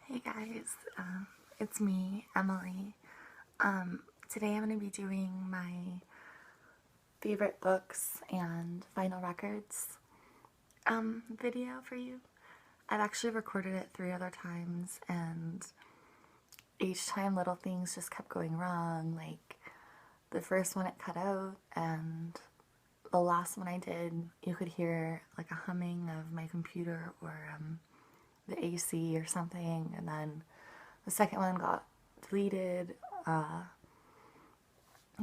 Hey guys, it's me, Emily. Today I'm going to be doing my favorite books and vinyl records video for you. I've actually recorded it 3 other times, and each time little things just kept going wrong. Like the first one it cut out, and the last one I did, you could hear like a humming of my computer or the AC or something, and then the second one got deleted.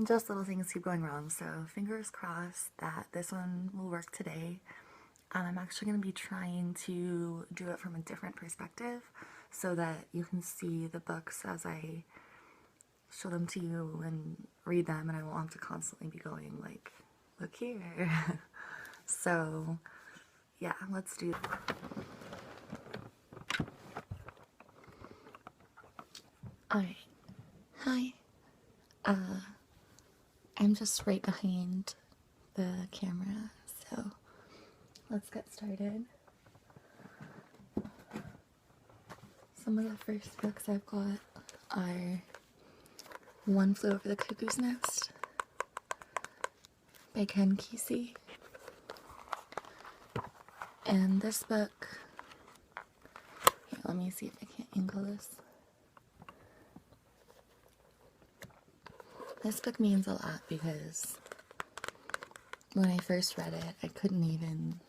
Just little things keep going wrong, so fingers crossed that this one will work today. I'm actually going to be trying to do it from a different perspective so that you can see the books as I show them to you and read them, and I won't have to constantly be going like, look here. So yeah, let's do it. Alright, hi. I'm just right behind the camera, so let's get started. Some of the first books I've got are One Flew Over the Cuckoo's Nest by Ken Kesey. And this book, here, let me see if I can angle this. This book means a lot because when I first read it, I couldn't even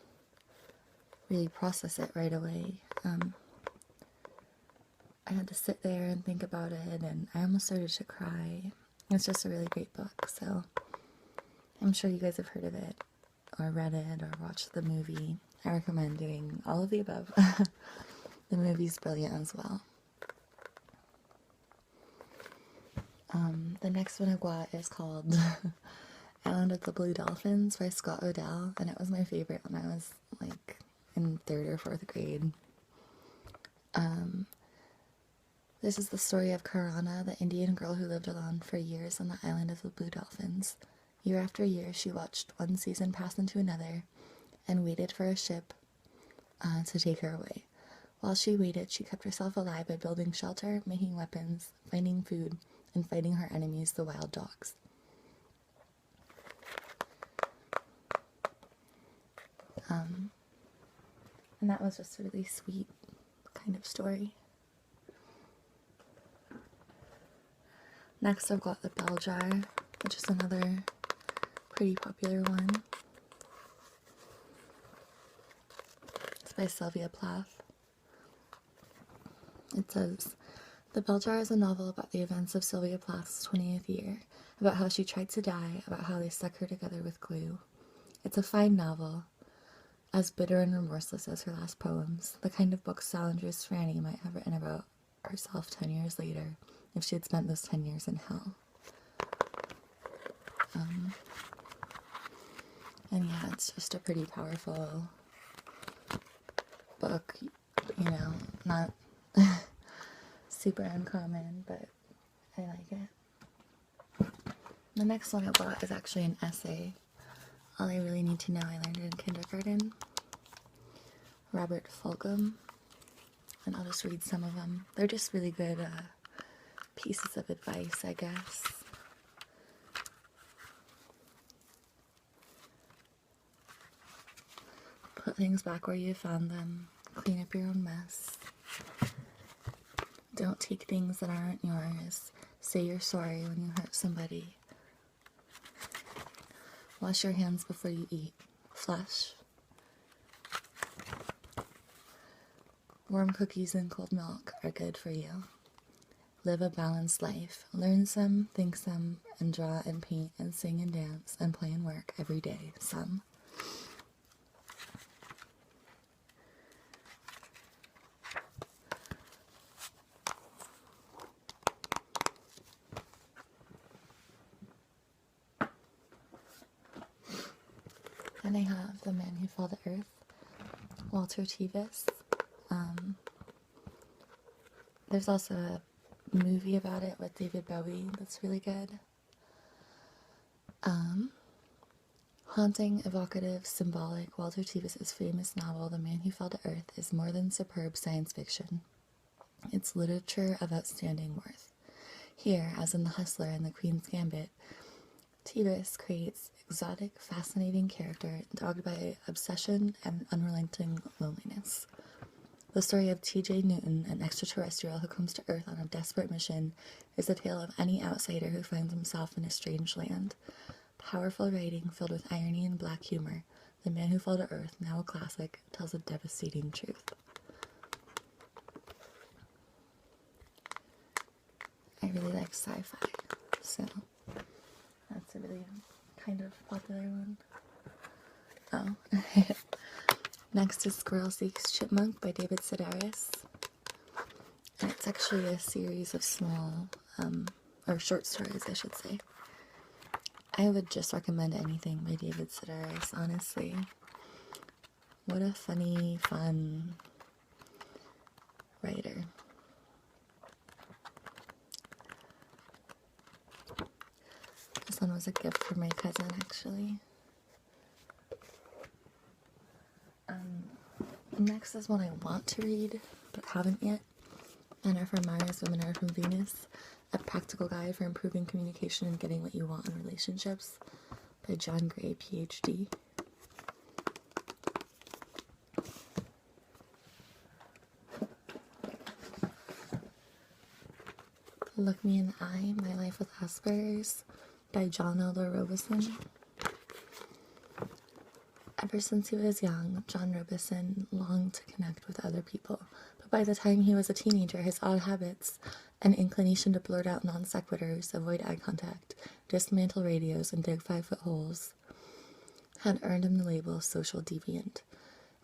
really process it right away. I had to sit there and think about it, and I almost started to cry. It's just a really great book, so I'm sure you guys have heard of it, or read it, or watched the movie. I recommend doing all of the above. The movie's brilliant as well. The next one I've got is called Island of the Blue Dolphins by Scott Odell, and it was my favorite when I was like in 3rd or 4th grade. This is the story of Karana, the Indian girl who lived alone for years on the island of the Blue Dolphins. Year after year, she watched one season pass into another and waited for a ship to take her away. While she waited, she kept herself alive by building shelter, making weapons, finding food, and fighting her enemies, the wild dogs. And that was just a really sweet kind of story. Next I've got The Bell Jar, which is another pretty popular one. It's by Sylvia Plath. It says, The Bell Jar is a novel about the events of Sylvia Plath's 20th year, about how she tried to die, about how they stuck her together with glue. It's a fine novel, as bitter and remorseless as her last poems, the kind of book Salinger's Franny might have written about herself 10 years later, if she had spent those 10 years in hell. And yeah, it's just a pretty powerful book, you know, not super uncommon, but I like it. The next one I bought is actually an essay. All I Really Need to Know I Learned in Kindergarten. Robert Fulghum. And I'll just read some of them. They're just really good pieces of advice, I guess. Put things back where you found them. Clean up your own mess. Don't take things that aren't yours. Say you're sorry when you hurt somebody. Wash your hands before you eat. Flush. Warm cookies and cold milk are good for you. Live a balanced life. Learn some, think some, and draw and paint and sing and dance and play and work every day. Some. Then I have The Man Who Fell to Earth, Walter Tevis. There's also a movie about it with David Bowie that's really good. Haunting, evocative, symbolic, Walter Tevis's famous novel, The Man Who Fell to Earth, is more than superb science fiction. It's literature of outstanding worth. Here, as in The Hustler and The Queen's Gambit, Tevis creates exotic, fascinating character dogged by obsession and unrelenting loneliness. The story of T.J. Newton, an extraterrestrial who comes to Earth on a desperate mission, is the tale of any outsider who finds himself in a strange land. Powerful writing filled with irony and black humor, The Man Who Fell to Earth, now a classic, tells a devastating truth. I really like sci-fi, so that's a really kind of popular one. Oh. Next is Squirrel Seeks Chipmunk by David Sedaris. And it's actually a series of small, or short stories, I should say. I would just recommend anything by David Sedaris, honestly. What a funny, fun writer. This one was a gift from my cousin, actually. Next is one I want to read, but haven't yet. Men Are from Mars, Women Are from Venus. A Practical Guide for Improving Communication and Getting What You Want in Relationships by John Gray, PhD. Look Me in the Eye, My Life with Asperger's by John Elder Robison. Ever since he was young, John Robison longed to connect with other people, but by the time he was a teenager, his odd habits, an inclination to blurt out non sequiturs, avoid eye contact, dismantle radios, and dig 5-foot holes, had earned him the label social deviant.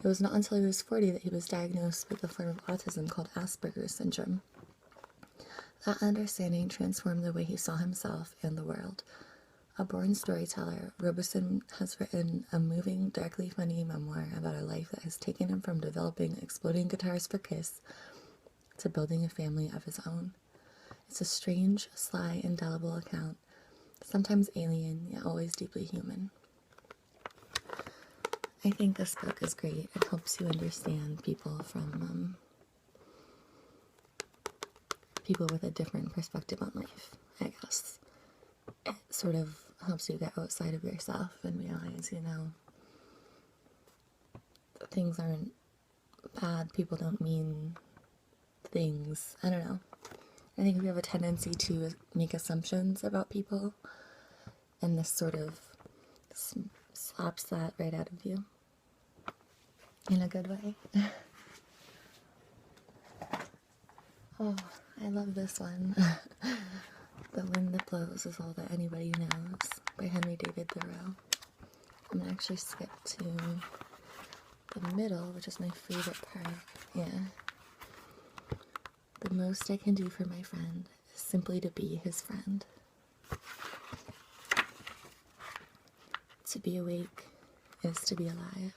It was not until he was 40 that he was diagnosed with a form of autism called Asperger's syndrome. That understanding transformed the way he saw himself and the world. A born storyteller, Robison has written a moving, darkly funny memoir about a life that has taken him from developing exploding guitars for Kiss to building a family of his own. It's a strange, sly, indelible account, sometimes alien, yet always deeply human. I think this book is great. It helps you understand people from people with a different perspective on life, I guess. It sort of helps you get outside of yourself and realize, things aren't bad. People don't mean things. I don't know. I think we have a tendency to make assumptions about people, and this sort of slaps that right out of you in a good way. Oh, I love this one. The Wind That Blows Is All That Anybody Knows by Henry David Thoreau. I'm going to actually skip to the middle, which is my favorite part. Yeah. The most I can do for my friend is simply to be his friend. To be awake is to be alive.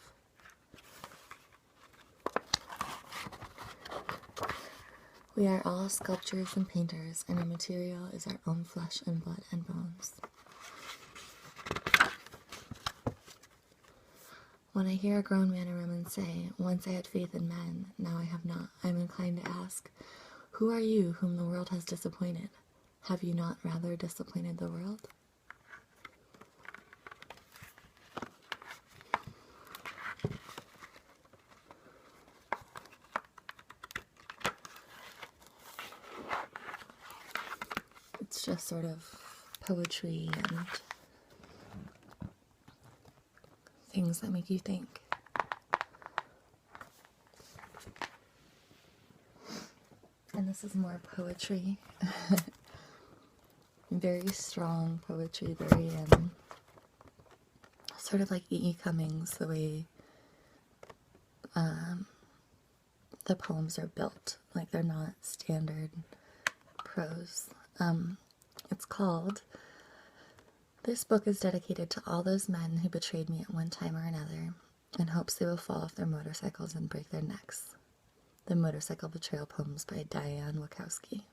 We are all sculptors and painters, and our material is our own flesh and blood and bones. When I hear a grown man or woman say, "Once I had faith in men, now I have not," I'm inclined to ask, who are you whom the world has disappointed? Have you not rather disappointed the world? It's just sort of poetry and things that make you think. And this is more poetry. Very strong poetry, very sort of like E.E. Cummings, the way the poems are built. Like, they're not standard prose. It's called, "This book is dedicated to all those men who betrayed me at one time or another, in hopes they will fall off their motorcycles and break their necks." The Motorcycle Betrayal Poems by Diane Wachowski.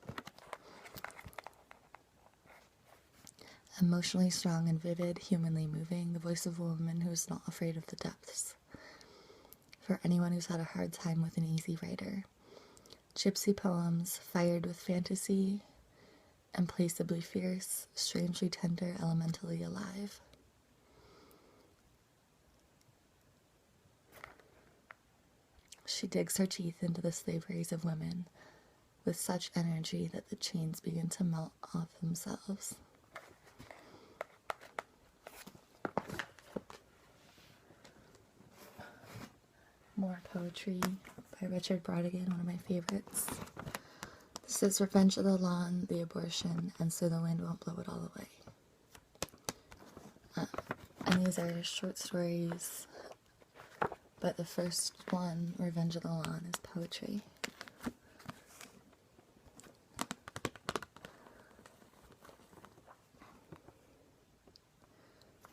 Emotionally strong and vivid, humanly moving, the voice of a woman who is not afraid of the depths. For anyone who's had a hard time with an easy writer. Gypsy poems fired with fantasy, implacably fierce, strangely tender, elementally alive. She digs her teeth into the slaveries of women with such energy that the chains begin to melt off themselves. More poetry by Richard Brautigan, one of my favorites. This is Revenge of the Lawn, the Abortion, and So the Wind Won't Blow It All Away. And these are short stories, but the first one, Revenge of the Lawn, is poetry.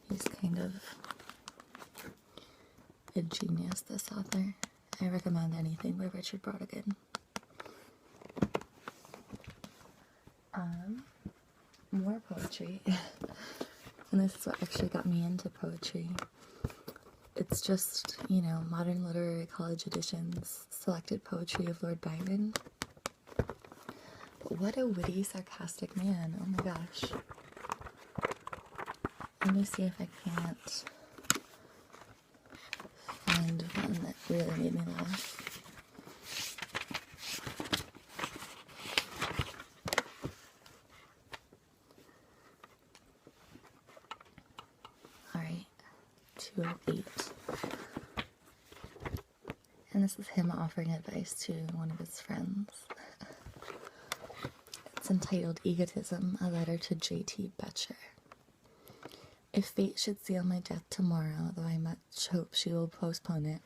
He's kind of a genius, this author. I recommend anything by Richard Brautigan. More poetry. And this is what actually got me into poetry. It's just, modern literary college editions, selected poetry of Lord Byron. But what a witty, sarcastic man. Oh my gosh. Let me see if I can't find one that really made me laugh. Alright, 208. And this is him offering advice to one of his friends. It's entitled Egotism, a letter to J.T. Betcher. If fate should seal my death tomorrow, though I much hope she will postpone it,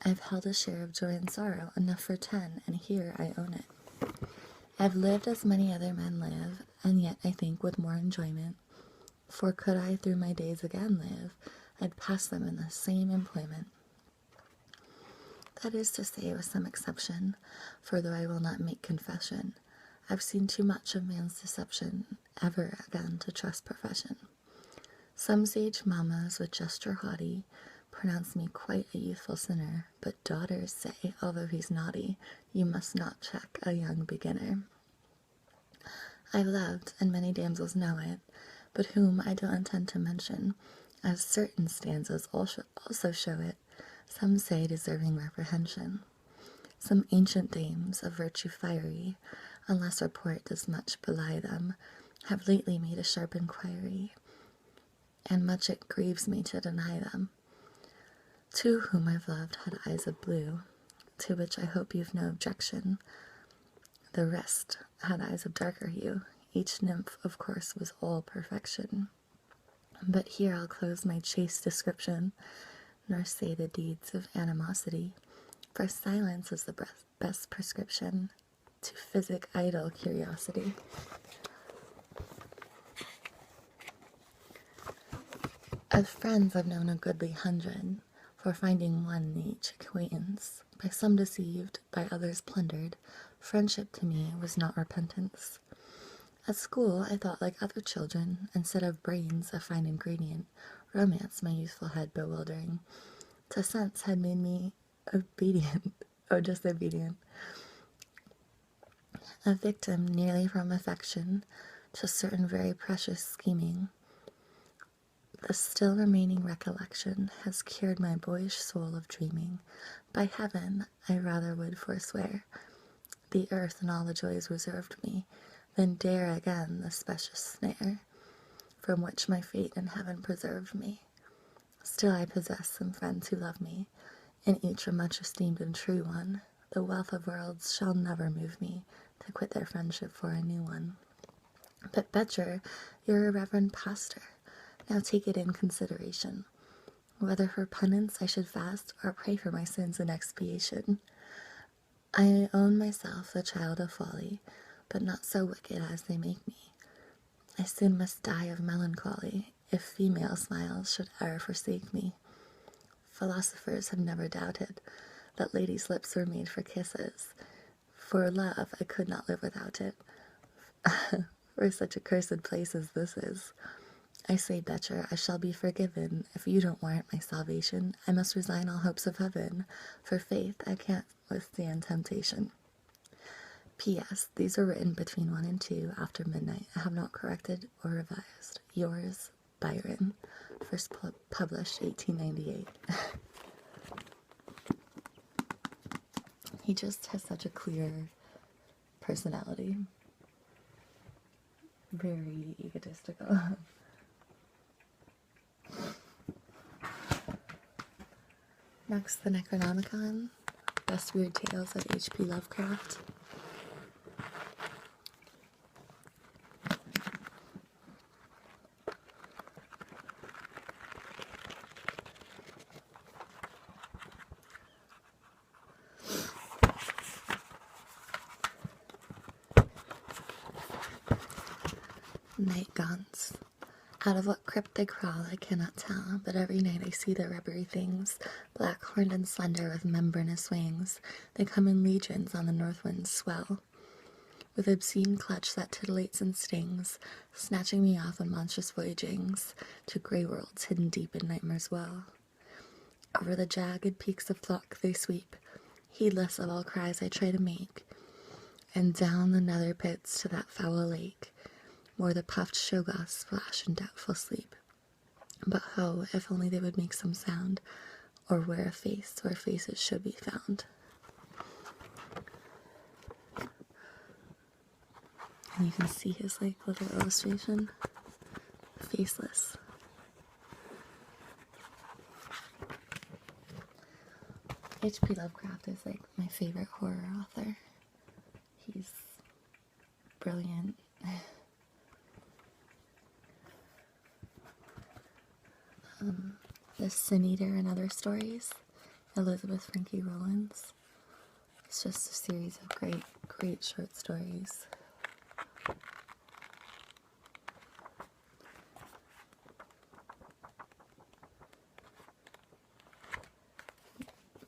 I've held a share of joy and sorrow, enough for 10, and here I own it. I've lived as many other men live, and yet I think with more enjoyment, for could I through my days again live, I'd pass them in the same employment. That is to say, with some exception, for though I will not make confession, I've seen too much of man's deception, ever again to trust profession. Some sage mammas with gesture haughty pronounce me quite a youthful sinner, but daughters say, although he's naughty, you must not check a young beginner. I've loved, and many damsels know it, but whom I don't intend to mention, as certain stanzas also show it, some say deserving reprehension. Some ancient dames of virtue fiery, unless report does much belie them, have lately made a sharp inquiry, and much it grieves me to deny them. Two whom I've loved had eyes of blue, to which I hope you've no objection. The rest had eyes of darker hue. Each nymph, of course, was all perfection. But here I'll close my chaste description, nor say the deeds of animosity, for silence is the best prescription to physic idle curiosity. Of friends I've known a goodly 100, for finding one in each acquaintance, by some deceived, by others plundered, friendship to me was not repentance. At school I thought like other children, instead of brains a fine ingredient, romance my youthful head bewildering, to sense had made me obedient, disobedient, a victim nearly from affection to certain very precious scheming. The still remaining recollection has cured my boyish soul of dreaming. By heaven, I rather would forswear the earth and all the joys reserved me, than dare again the specious snare, from which my fate in heaven preserved me. Still I possess some friends who love me, and each a much esteemed and true one. The wealth of worlds shall never move me to quit their friendship for a new one. But Betcher, you're a reverend pastor. Now take it in consideration, whether for penance I should fast, or pray for my sins in expiation. I own myself the child of folly, but not so wicked as they make me. I soon must die of melancholy, if female smiles should e'er forsake me. Philosophers have never doubted that ladies' lips were made for kisses. For love I could not live without it, for such a cursed place as this is. I say, Betcher, I shall be forgiven. If you don't warrant my salvation, I must resign all hopes of heaven. For faith, I can't withstand temptation. P.S. These were written between 1 and 2 after midnight. I have not corrected or revised. Yours, Byron. First published 1898. He just has such a clear personality. Very egotistical. Next, the Necronomicon. Best Weird Tales of H.P. Lovecraft. Night Gaunts. Out of what crypt they crawl, I cannot tell, but every night I see their rubbery things, black-horned and slender with membranous wings. They come in legions on the north wind's swell, with obscene clutch that titillates and stings, snatching me off on monstrous voyagings to grey worlds hidden deep in nightmare's well. Over the jagged peaks of Thok they sweep, heedless of all cries I try to make, and down the nether pits to that foul lake, where the puffed shoggoths splash in doubtful sleep. But ho, if only they would make some sound, or wear a face where faces should be found. And you can see his little illustration. Faceless. H.P. Lovecraft is my favorite horror author. He's brilliant. The Sin Eater and Other Stories, Elizabeth Frankie Rollins. It's just a series of great short stories.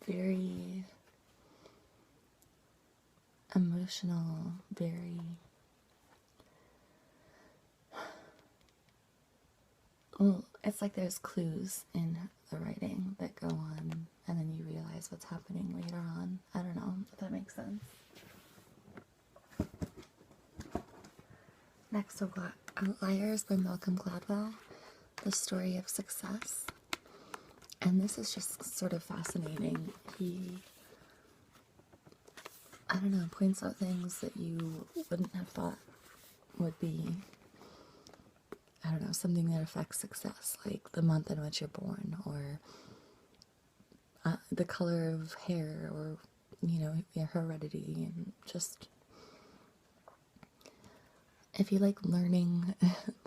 Very emotional, very well, it's like there's clues in the writing that go on, and then you realize what's happening later on. I don't know if that makes sense. Next, we've got Outliers by Malcolm Gladwell, the story of success. And this is just sort of fascinating. He, I don't know, points out things that you wouldn't have thought would be, I don't know, something that affects success, like the month in which you're born, or the color of hair, or, your heredity, and just, if you like learning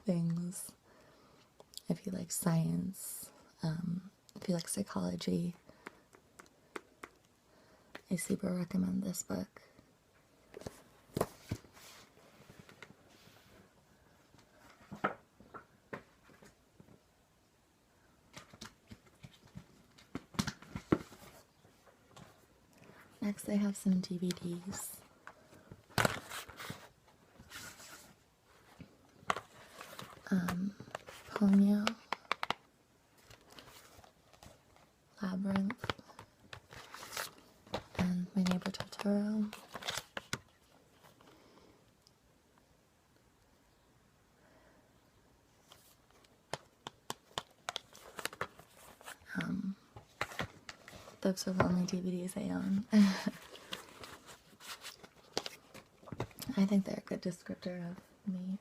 things, if you like science, if you like psychology, I super recommend this book. Next, I have some DVDs. Ponyo, Labyrinth, and My Neighbor Totoro. Those are the only DVDs I own. I think they're a good descriptor of me.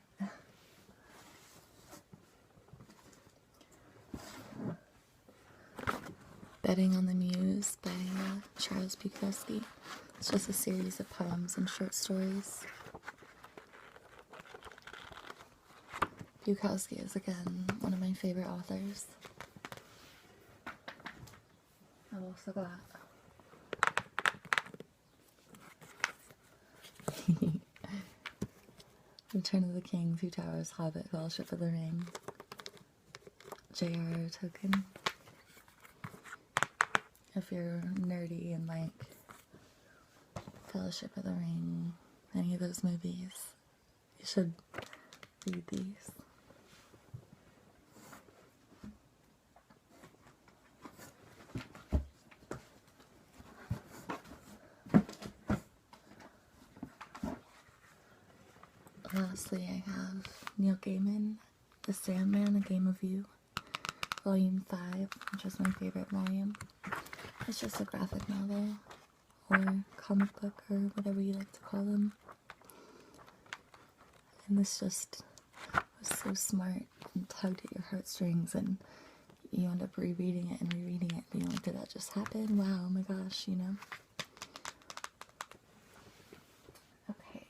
Betting on the Muse by Charles Bukowski. It's just a series of poems and short stories. Bukowski is, again, one of my favorite authors. I've also got Return of the King, Two Towers, Hobbit, Fellowship of the Ring, J.R.R. Tolkien. If you're nerdy and like Fellowship of the Ring, any of those movies, you should read these. Lastly, I have Neil Gaiman, The Sandman, A Game of You, Volume 5, which is my favorite volume. It's just a graphic novel, or comic book, or whatever you like to call them. And this just was so smart and tugged at your heartstrings, and you end up rereading it and rereading it, being like, did that just happen? Wow, oh my gosh, you know? Okay.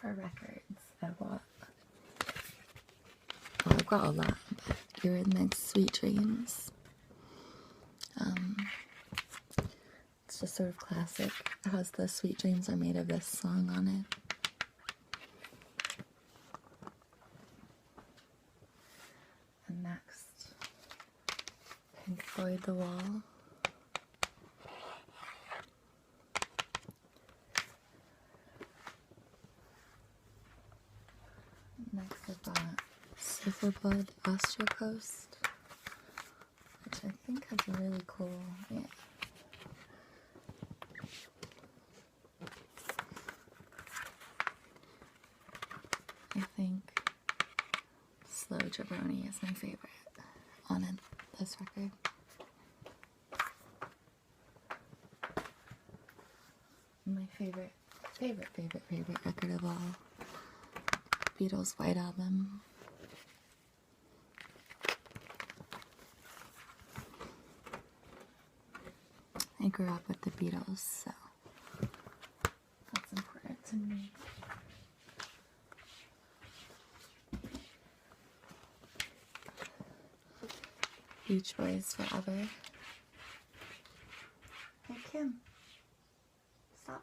For records, I've got a lot, but Eurythmics' Sweet Dreams. It's just sort of classic. It has the Sweet Dreams Are Made of This song on it. And next, Pink Floyd The Wall. Next I've got Silverblood Astrocoast, which I think has a really cool, yeah. I think Slow Jabroni is my favorite on this record. My favorite record of all, Beatles' White Album. I grew up with the Beatles, so that's important to me. Beach Boys Forever. Hey Kim, stop.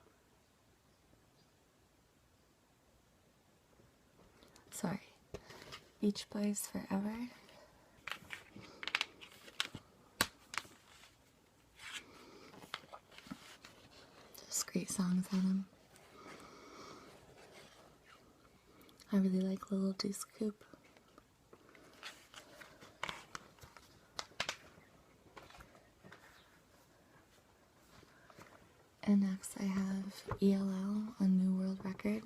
Sorry. Beach Boys Forever. Just great songs on them. I really like Little Deuce Coupe. And next I have ELL, A New World Record,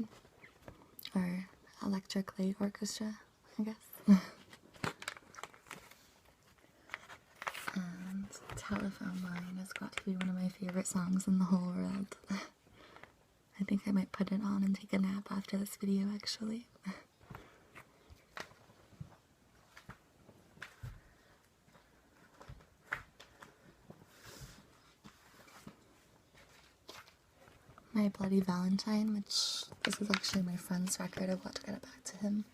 or Electric Light Orchestra, I guess. And Telephone Line has got to be one of my favorite songs in the whole world. I think I might put it on and take a nap after this video, actually. My Bloody Valentine, which this is actually my friend's record. I've got to get it back to him.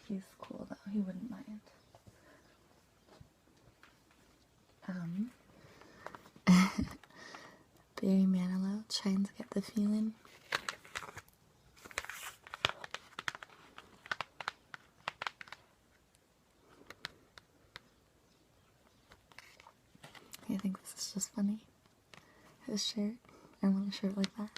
He's cool though, he wouldn't mind. Barry Manilow, Trying to Get the Feeling. I think this is just funny. His shirt. I want a shirt like that.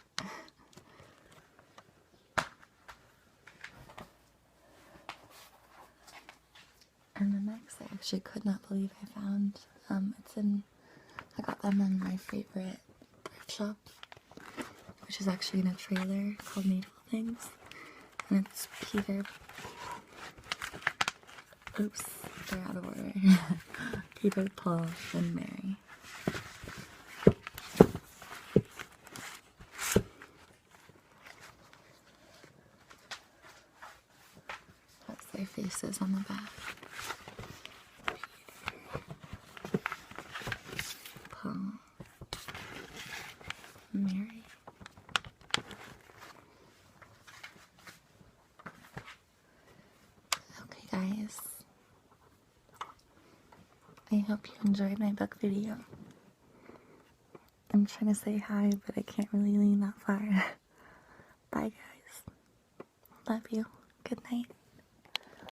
And the next I actually could not believe I found. I got them in my favorite thrift shop, which is actually in a trailer called Needle Things. And it's Peter. Oops, they're out of order. Peter, Paul, and Mary. That's their faces on the back. Paul, Mary. Okay, guys. I hope you enjoyed my book video. I'm trying to say hi, but I can't really lean that far. Bye, guys. Love you. Good night.